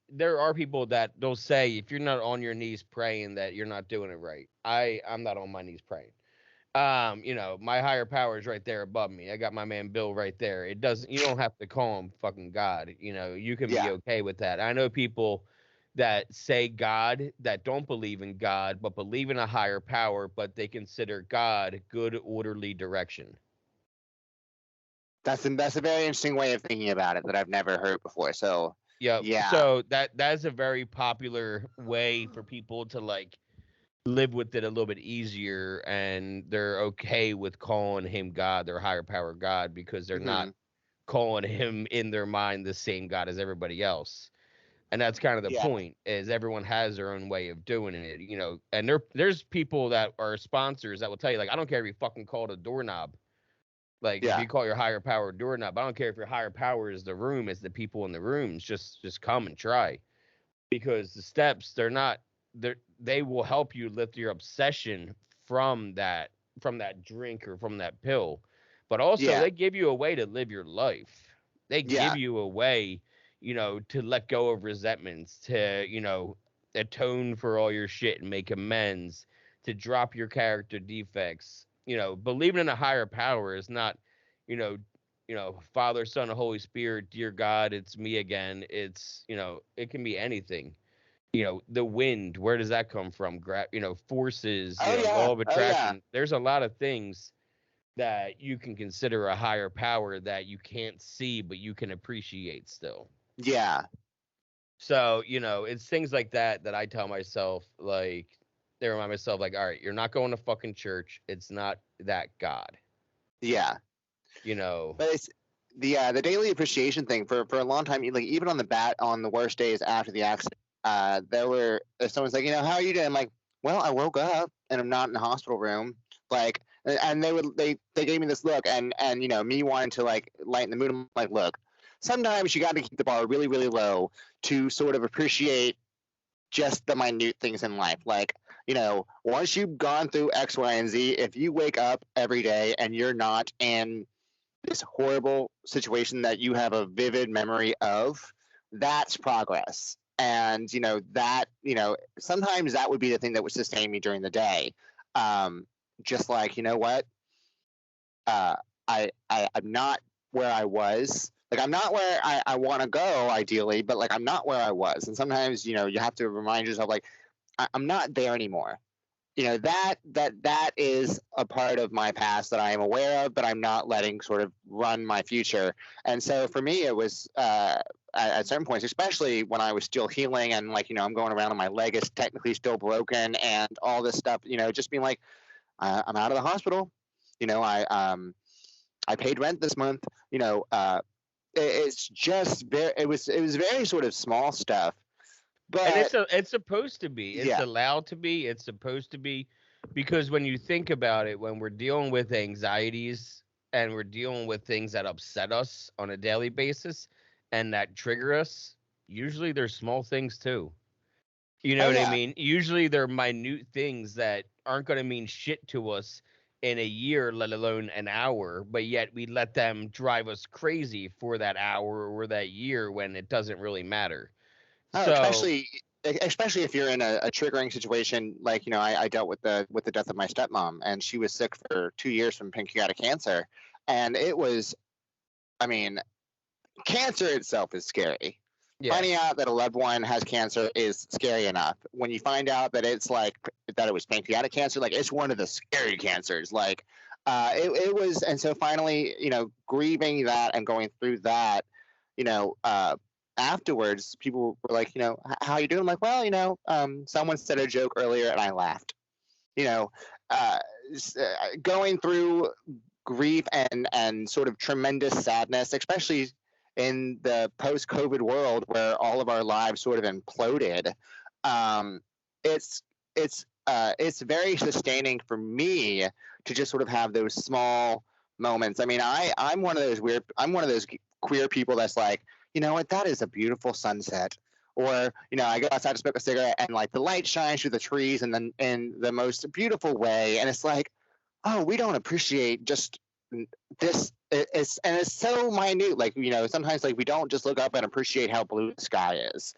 there are people that they'll say, if you're not on your knees praying that you're not doing it right. I'm not on my knees praying. My higher power is right there above me. I got my man Bill right there. You don't have to call him fucking God. You can be okay with that. I know people that say God that don't believe in God, but believe in a higher power, but they consider God good, orderly direction. That's a very interesting way of thinking about it that I've never heard before. So yeah. So that is a very popular way for people to live with it a little bit easier, and they're okay with calling him God, their higher power God, because they're not Hmm. calling him in their mind the same God as everybody else. And that's kind of the Yeah. point, is everyone has their own way of doing it, and there's people that are sponsors that will tell you, like, I don't care if you fucking call it a doorknob. Like, if Yeah. you call your higher power doorknob, I don't care if your higher power is the room, it's the people in the rooms. Just come and try, because the steps, they will help you lift your obsession from that drink or from that pill. But also, Yeah. they give you a way to live your life. They give Yeah. you a way, to let go of resentments, to, atone for all your shit and make amends, to drop your character defects. Believing in a higher power is not, you know Father, Son, and Holy Spirit, dear God, it's me again. It's, it can be anything. The wind, where does that come from? Forces, Oh law yeah. of Oh yeah. attraction. There's a lot of things that you can consider a higher power that you can't see, but you can appreciate still. Yeah. So, it's things like that I tell myself, like, they remind myself, like, all right, you're not going to fucking church. It's not that God, Yeah. you know. But it's the daily appreciation thing for a long time. Like even on the worst days after the accident, there were someone's like, how are you doing? I'm like, well, I woke up and I'm not in the hospital room. Like, and they gave me this look, and me wanting to like lighten the mood. I'm like, look, sometimes you got to keep the bar really really low to sort of appreciate just the minute things in life. Like, once you've gone through X, Y, and Z, if you wake up every day and you're not in this horrible situation that you have a vivid memory of, that's progress. And sometimes that would be the thing that would sustain me during the day. Just like, what, uh, I'm not where I was. Like I'm not where I want to go ideally, but like I'm not where I was. And sometimes you have to remind yourself like I'm not there anymore. That is a part of my past that I am aware of, but I'm not letting sort of run my future. And so for me, it was at certain points, especially when I was still healing and like I'm going around and my leg is technically still broken and all this stuff. Just being like, I'm out of the hospital. I paid rent this month. It's just very. It was very sort of small stuff, And but it's supposed to be. It's yeah, allowed to be. It's supposed to be, because when you think about it, when we're dealing with anxieties and we're dealing with things that upset us on a daily basis and that trigger us, usually they're small things too. You know oh what I yeah, mean? Usually they're minute things that aren't going to mean shit to us in a year, let alone an hour, but yet we let them drive us crazy for that hour or that year when it doesn't really matter. oh, So, especially if you're in a triggering situation like I dealt with the death of my stepmom, and she was sick for 2 years from pancreatic cancer, and it was, I mean, cancer itself is scary. yeah. Finding out that a loved one has cancer is scary enough. When you find out that it's like that it was pancreatic cancer, like it's one of the scary cancers. Like it was, and so finally, grieving that and going through that, you know, uh, afterwards, people were like, how you doing? I'm like, well, someone said a joke earlier and I laughed. You know, uh, going through grief and sort of tremendous sadness, especially in the post-COVID world where all of our lives sort of imploded. Um, it's it's very sustaining for me to just sort of have those small moments. I mean, I'm one of those queer people that's like, you know what, that is a beautiful sunset. Or, I go outside to smoke a cigarette and like the light shines through the trees and then in the most beautiful way. And it's like, oh, we don't appreciate just this. It's so minute. Like, sometimes like we don't just look up and appreciate how blue the sky is.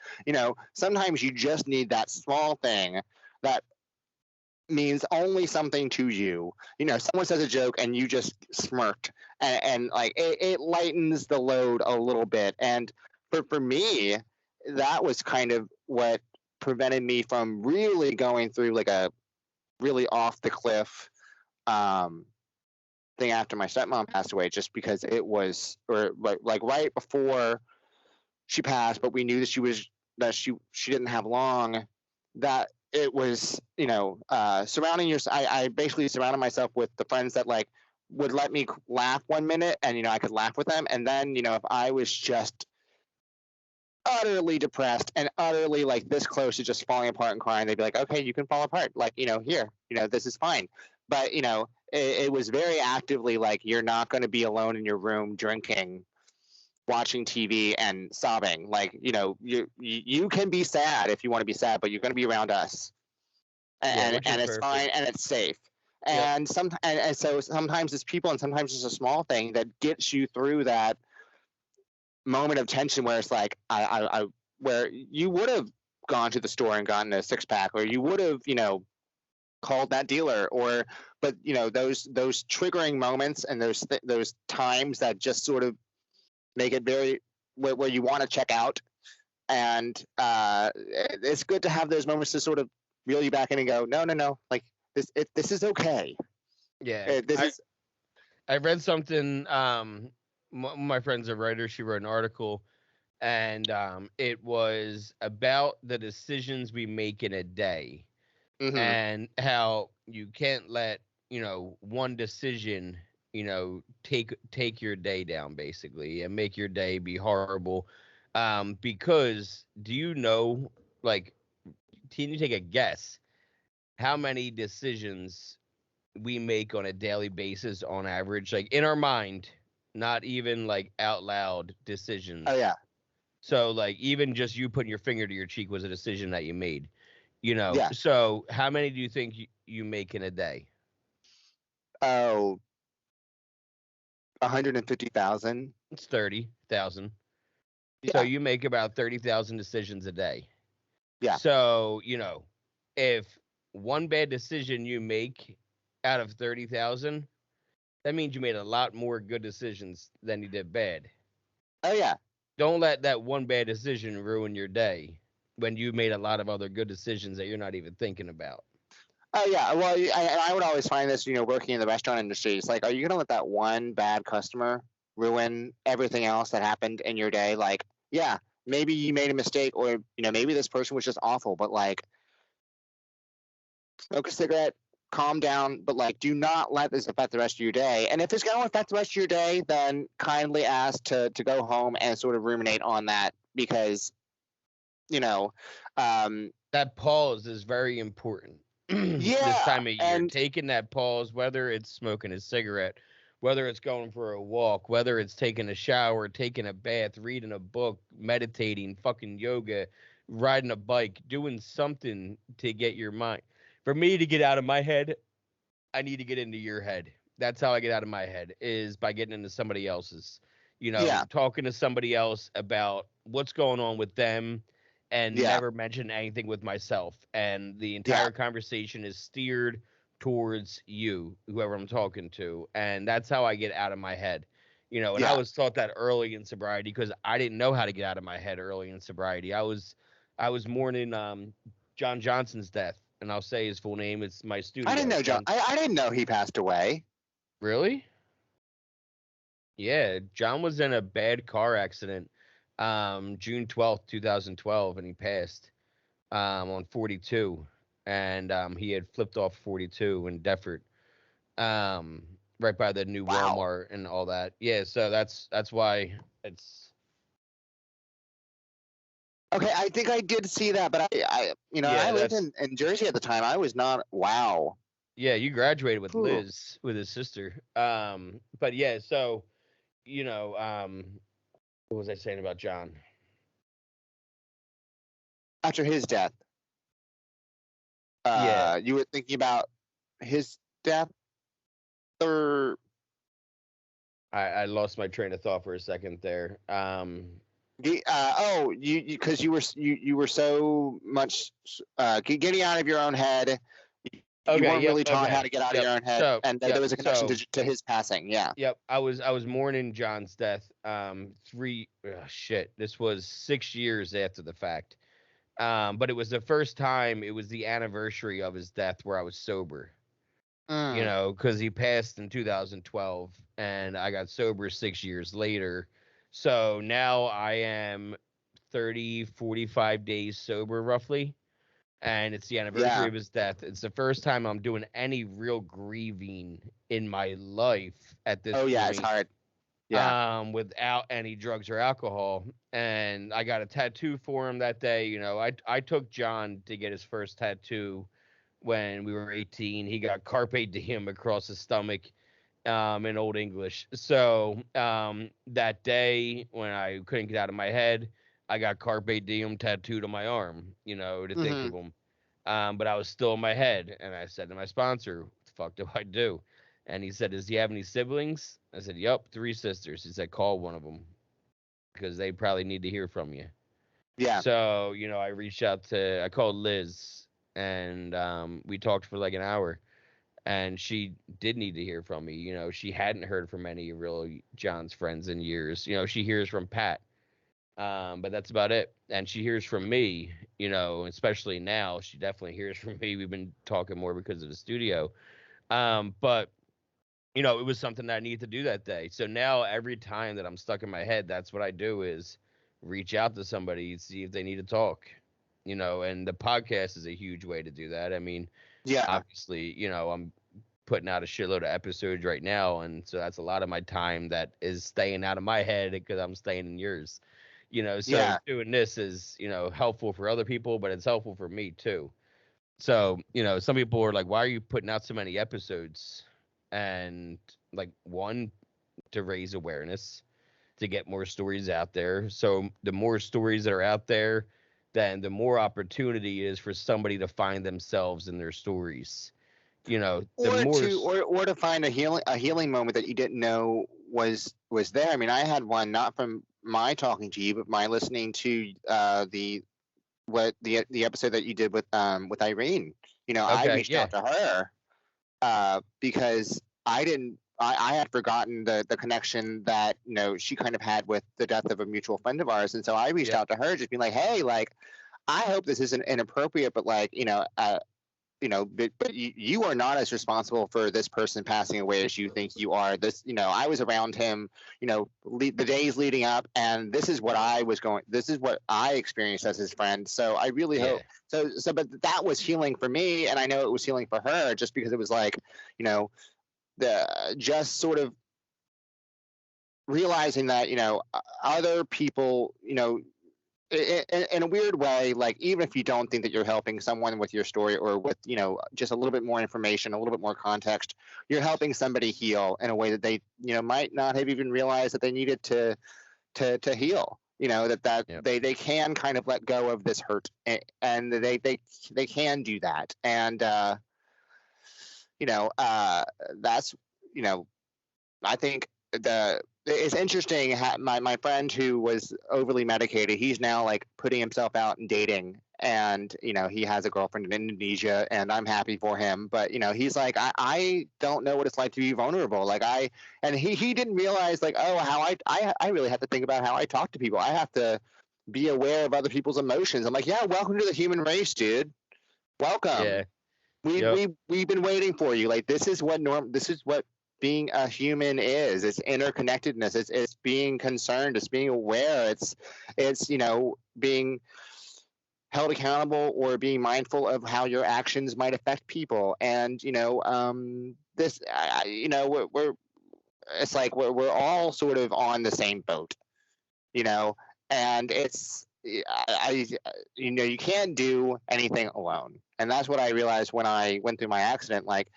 Sometimes you just need that small thing that means only something to you. Someone says a joke and you just smirked, and like it lightens the load a little bit. And for me, that was kind of what prevented me from really going through like a really off the cliff um, thing after my stepmom passed away, just because it was, or like right before she passed, but we knew that she didn't have long. That it was, surrounding I basically surrounded myself with the friends that like would let me laugh 1 minute, and I could laugh with them, and then if I was just utterly depressed and utterly like this close to just falling apart and crying, they'd be like, okay, you can fall apart, like here, this is fine. But it was very actively like, you're not going to be alone in your room drinking, watching TV and sobbing. Like, you can be sad if you want to be sad, but you're going to be around us, Yeah, and which is it's perfect. fine and it's safe. Yep. And so sometimes it's people, and sometimes it's a small thing that gets you through that moment of tension where it's like, where you would have gone to the store and gotten a 6-pack, or you would have called that dealer, but those triggering moments, and those times that just sort of make it very where you want to check out. And it's good to have those moments to sort of reel you back in and go, no, like this is okay. Yeah, Is I read something. My friend's a writer. She wrote an article, and it was about the decisions we make in a day, and how you can't let one decision take your day down, basically, and make your day be horrible. Because do you know, like, can you take a guess how many decisions we make on a daily basis on average, like in our mind, not even like out loud decisions? Oh yeah. So like even just you putting your finger to your cheek was a decision that you made. Yeah. So how many do you think you make in a day? Oh, 150,000. It's 30,000. So Yeah. you make about 30,000 decisions a day. Yeah. So if one bad decision you make out of 30,000, that means you made a lot more good decisions than you did bad. Oh yeah. Don't let that one bad decision ruin your day when you made a lot of other good decisions that you're not even thinking about. Oh yeah. Well, I would always find this, working in the restaurant industry. It's like, are you gonna let that one bad customer ruin everything else that happened in your day? Like, yeah, maybe you made a mistake, or maybe this person was just awful, but like, smoke a cigarette, calm down, but like, do not let this affect the rest of your day. And if it's going to affect the rest of your day, then kindly ask to go home and sort of ruminate on that, because that pause is very important. yeah, This time of year, and taking that pause, whether it's smoking a cigarette, whether it's going for a walk, whether it's taking a shower, taking a bath, reading a book, meditating, fucking yoga, riding a bike, doing something to get your mind. For me to get out of my head, I need to get into your head. That's how I get out of my head, is by getting into somebody else's. yeah, Talking to somebody else about what's going on with them, and yeah, never mention anything with myself. And the yeah, entire conversation is steered towards you, whoever I'm talking to. And that's how I get out of my head. And I yeah. was taught that early in sobriety, because I didn't know how to get out of my head early in sobriety. I was mourning John Johnson's death, and I'll say his full name. It's my I didn't studio. know John. I didn't know he passed away. Really? Yeah, John was in a bad car accident, June 12th, 2012, and he passed on 42, and he had flipped off 42 in Defford, um, right by the new Wow. Walmart and all that. Yeah, so that's why it's. Okay, I think I did see that, but I Yeah, lived that's. in Jersey at the time. I was not. Wow. Yeah, you graduated with Whew. Liz, with his sister. But yeah, so what was I saying about John? After his death, Yeah, you were thinking about his death, or I lost my train of thought for a second there. you because you were so much getting out of your own head. You Okay. weren't Yep. really taught how Okay. to get out of Yep. your own head, So. and there Yep. was a connection So. to his passing. Yeah. Yep. I was mourning John's death. Shit. This was 6 years after the fact. But it was the first time. It was the anniversary of his death where I was sober. Mm. Because he passed in 2012, and I got sober 6 years later. So now I am 30, 45 days sober, roughly. and it's the anniversary of his death. It's the first time I'm doing any real grieving in my life at this Oh yeah, it's point, hard. Yeah. without any drugs or alcohol. And I got a tattoo for him that day. You know, I took John to get his first tattoo when we were 18. He got carpe diem across his stomach, in Old English. So that day when I couldn't get out of my head, I got carpe diem tattooed on my arm, you know, to think Mm-hmm. of him. But I was still in my head, and I said to my sponsor, "What the fuck do I do?" And he said, "Does he have any siblings?" I said, "Yup, 3 sisters." He said, "Call one of them because they probably need to hear from you." Yeah. So, you know, I called Liz, and we talked for like an hour, and she did need to hear from me. You know, she hadn't heard from any real John's friends in years. You know, she hears from Pat, but that's about it. And she hears from me, you know, especially now. She definitely hears from me. We've been talking more because of the studio. But you know, it was something that I needed to do that day. So now every time that I'm stuck in my head, that's what I do is reach out to somebody, see if they need to talk. You know, and the podcast is a huge way to do that. I mean, Yeah. obviously, you know, I'm putting out a shitload of episodes right now, and so that's a lot of my time that is staying out of my head because I'm staying in yours. You know, so Yeah. doing this is, you know, helpful for other people, but it's helpful for me too. So, you know, some people are like, why are you putting out so many episodes? And like, one, to raise awareness, to get more stories out there. So the more stories that are out there, then the more opportunity is for somebody to find themselves in their stories. You know, the Or more to or to find a healing moment that you didn't know was there. I mean, I had one not from my talking to you, but my listening to the episode that you did with Irene. You know, I okay, reached yeah, out to her because I had forgotten the connection that she kind of had with the death of a mutual friend of ours, and so I reached yep, out to her, just being like, hey, like, I hope this isn't inappropriate, but like, but you are not as responsible for this person passing away as you think you are. I was around him, the days leading up, and this is what this is what I experienced as his friend. So I really yeah, hope but that was healing for me, and I know it was healing for her, just because it was like, the just sort of realizing that, other people, in a weird way, like, even if you don't think that you're helping someone with your story, or with, just a little bit more information, a little bit more context, you're helping somebody heal in a way that they, might not have even realized that they needed to heal. That yep. they can kind of let go of this hurt, and they can do that. And that's, I think it's interesting. My friend who was overly medicated, he's now like putting himself out and dating, and he has a girlfriend in Indonesia, and I'm happy for him. But he's like, I don't know what it's like to be vulnerable. Like, and he didn't realize, like, oh, how I really have to think about how I talk to people. I have to be aware of other people's emotions. I'm like, yeah, welcome to the human race, dude. Yeah. Welcome. Yep. We've been waiting for you. Like, this is what being a human is. It's interconnectedness. It's being concerned. It's being aware. It's being held accountable, or being mindful of how your actions might affect people. And this we're it's like we're all sort of on the same boat. you know and it's you can't do anything alone. And that's what I realized when I went through my accident. Like,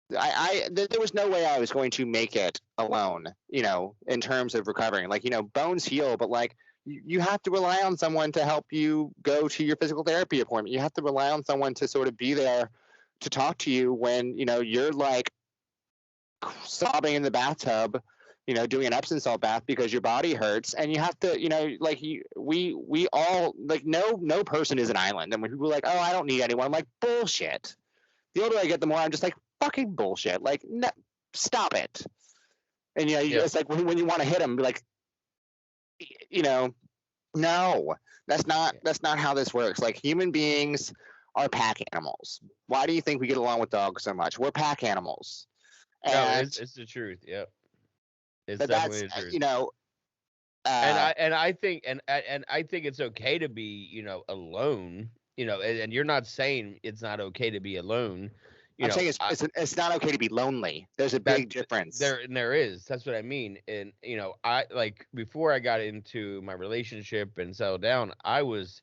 there was no way I was going to make it alone, in terms of recovering. Like, bones heal, but like, you have to rely on someone to help you go to your physical therapy appointment. You have to rely on someone to sort of be there to talk to you when, you're like sobbing in the bathtub, doing an Epsom salt bath because your body hurts. And you have to, like, we all, like, no person is an island. And when people are like, oh, I don't need anyone, I'm like, bullshit. The older I get, the more I'm just like, fucking bullshit. Like, no, stop it. And Yep. it's like when you want to hit them, be like, no, that's not how this works. Like, human beings are pack animals. Why do you think we get along with dogs so much? We're pack animals. No, And it's the truth. Yep. It's but that's definitely the truth. you know And uh I think it's okay to be, alone. and you're not saying it's not okay to be alone. I'm saying it's not okay to be lonely. There's a big difference. There is. That's what I mean. And I like before I got into my relationship and settled down, I was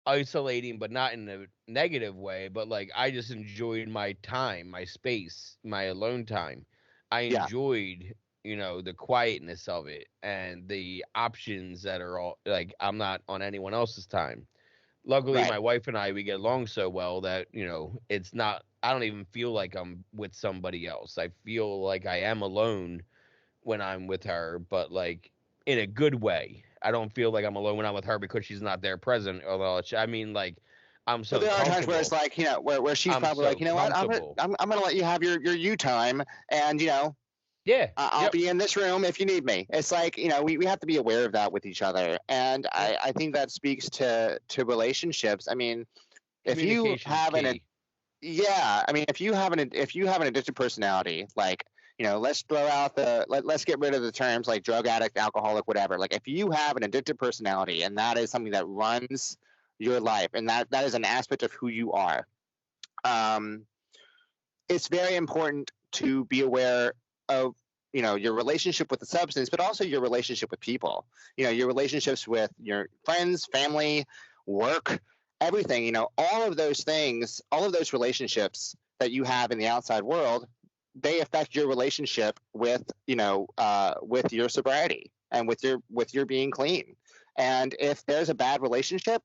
isolating, but not in a negative way. But like I just enjoyed my time, my space, my alone time. I enjoyed the quietness of it and the options that are all like I'm not on anyone else's time. Luckily, my wife and we get along so well that, it's not, I don't even feel like I'm with somebody else. I feel like I am alone when I'm with her, but like in a good way. I don't feel like I'm alone when I'm with her because she's not there present. Although, I mean, like, I'm so there are times where it's like, where she's probably like, you know what, I'm going to let you have your you time. And, yeah, I'll be in this room if you need me. It's like, we have to be aware of that with each other. And I think that speaks to relationships. I mean, if you have if you have an addictive personality, like, let's throw out let's get rid of the terms like drug addict, alcoholic, whatever. Like if you have an addictive personality and that is something that runs your life and that is an aspect of who you are, it's very important to be aware of your relationship with the substance, but also your relationship with people, your relationships with your friends, family, work, everything, all of those things, all of those relationships that you have in the outside world, they affect your relationship with with your sobriety and with your being clean. And if there's a bad relationship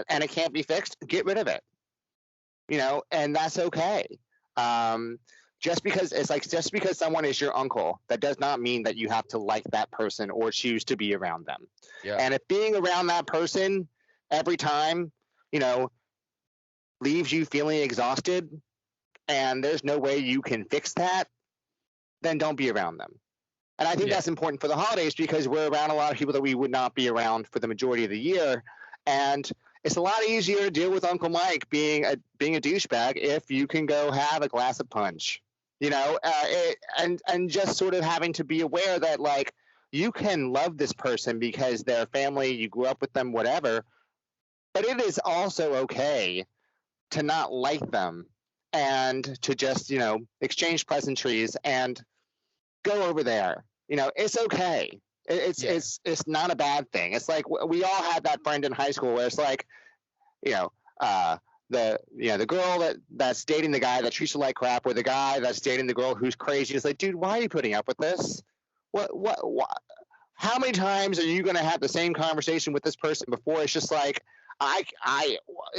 and it can't be fixed, get rid of it, and that's okay. Just because someone is your uncle, that does not mean that you have to like that person or choose to be around them. Yeah. And if being around that person every time, leaves you feeling exhausted and there's no way you can fix that, then don't be around them. And I think that's important for the holidays because we're around a lot of people that we would not be around for the majority of the year. And it's a lot easier to deal with Uncle Mike being a douchebag if you can go have a glass of punch, and just sort of having to be aware that like you can love this person because they're family, you grew up with them, whatever, but it is also okay to not like them and to just, exchange pleasantries and go over there. It's okay. It's not a bad thing. It's like we all had that friend in high school where it's like, the girl that's dating the guy that treats her like crap, or the guy that's dating the girl who's crazy. It's like, dude, why are you putting up with this? What? How many times are you going to have the same conversation with this person before it's just like,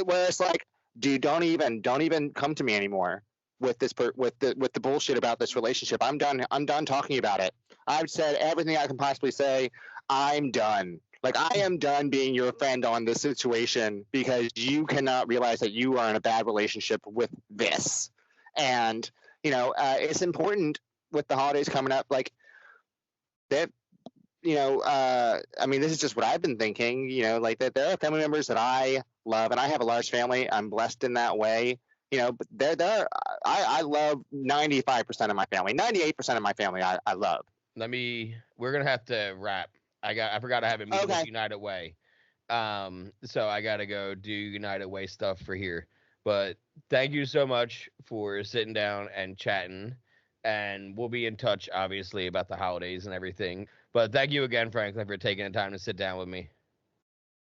where it's like, dude, don't even come to me anymore with this with the bullshit about this relationship. I'm done talking about it. I've said everything I can possibly say. I'm done. Like, I am done being your friend on this situation because you cannot realize that you are in a bad relationship with this. And, it's important with the holidays coming up, like that, I mean, this is just what I've been thinking, like that there are family members that I love, and I have a large family. I'm blessed in that way, but I love 95% of my family, 98% of my family I love. We're going to have to wrap. I forgot I have a meeting with United Way. So I got to go do United Way stuff for here. But thank you so much for sitting down and chatting. And we'll be in touch, obviously, about the holidays and everything. But thank you again, Franklin, for taking the time to sit down with me.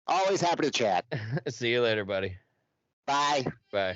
Always happy to chat. See you later, buddy. Bye. Bye.